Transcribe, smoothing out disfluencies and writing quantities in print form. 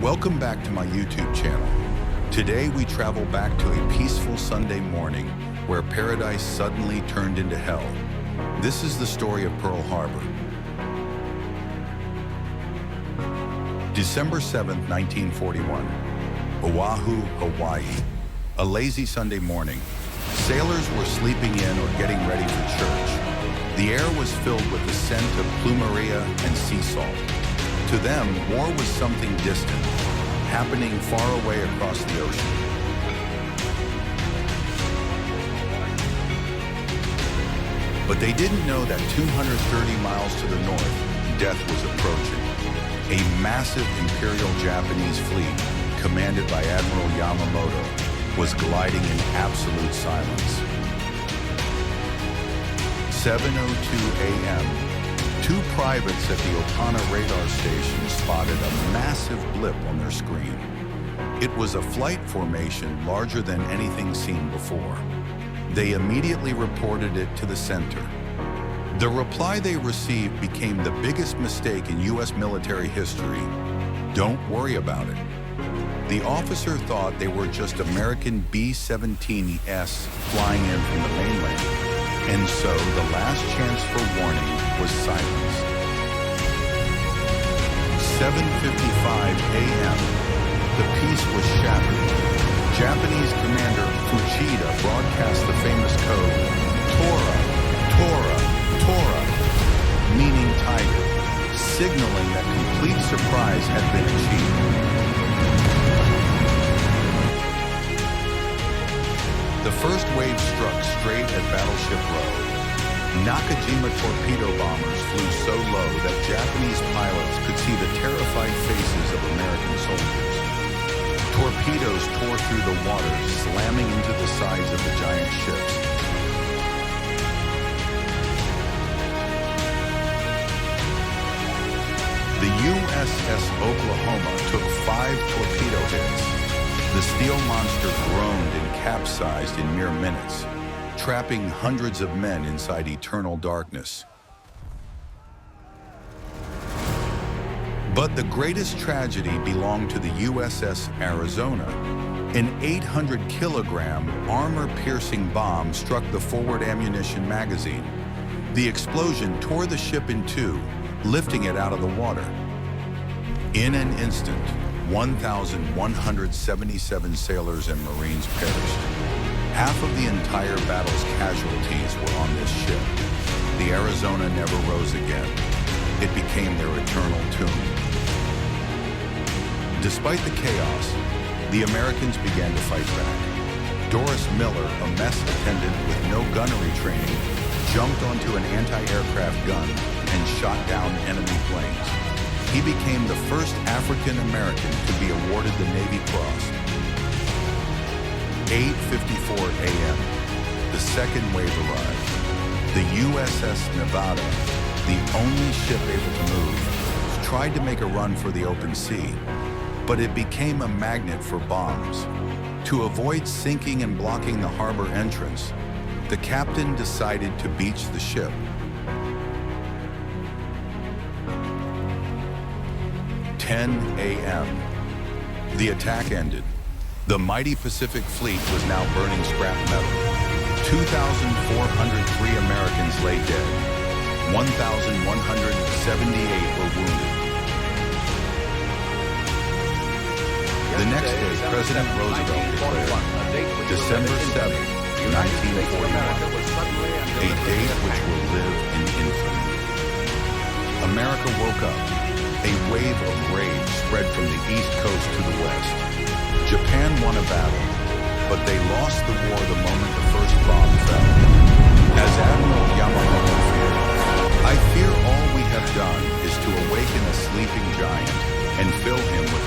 Welcome back to my YouTube channel. Today we travel back to a peaceful Sunday morning where paradise suddenly turned into hell. This is the story of Pearl Harbor. December 7, 1941. Oahu, Hawaii. A lazy Sunday morning. Sailors were sleeping in or getting ready for church. The air was filled with the scent of plumeria and sea salt. To them, war was something distant, happening far away across the ocean. But they didn't know that 230 miles to the north, death was approaching. A massive Imperial Japanese fleet, commanded by Admiral Yamamoto, was gliding in absolute silence. 7:02 a.m. Two privates at the Okana radar station spotted a massive blip on their screen. It was a flight formation larger than anything seen before. They immediately reported it to the center. The reply they received became the biggest mistake in U.S. military history. Don't worry about it. The officer thought they were just American B-17Es flying in from the mainland. And so the last chance for warning was silence. 7:55 a.m. The peace was shattered. Japanese Commander Fujita broadcast the famous code, Tora, Tora, Tora, meaning tiger, signaling that complete surprise had been achieved. The first wave struck straight at Battleship Row. Nakajima torpedo bombers flew so low that Japanese pilots could see the terrified faces of American soldiers. Torpedoes tore through the water, slamming into the sides of the giant ships. The USS Oklahoma took 5 torpedo hits. The steel monster groaned and capsized in mere minutes, trapping hundreds of men inside eternal darkness. But the greatest tragedy belonged to the USS Arizona. An 800-kilogram, armor-piercing bomb struck the forward ammunition magazine. The explosion tore the ship in two, lifting it out of the water. In an instant, 1,177 sailors and Marines perished. Half of the entire battle's casualties were on this ship. The Arizona never rose again. It became their eternal tomb. Despite the chaos, the Americans began to fight back. Doris Miller, a mess attendant with no gunnery training, jumped onto an anti-aircraft gun and shot down enemy planes. He became the first African-American to be awarded the Navy Cross. 8:54 a.m. The second wave arrived. The USS Nevada, the only ship able to move, tried to make a run for the open sea, but it became a magnet for bombs. To avoid sinking and blocking the harbor entrance, the captain decided to beach the ship. 10 a.m. The attack ended. The mighty Pacific Fleet was now burning scrap metal. 2,403 Americans lay dead. 1,178 were wounded. The next day, President Roosevelt declared December 7, 1941, a date which will live in infamy. America woke up. A wave of rage spread from the East Coast to the West. Japan won a battle, but they lost the war the moment the first bomb fell. As Admiral Yamamoto feared, I fear all we have done is to awaken a sleeping giant and fill him with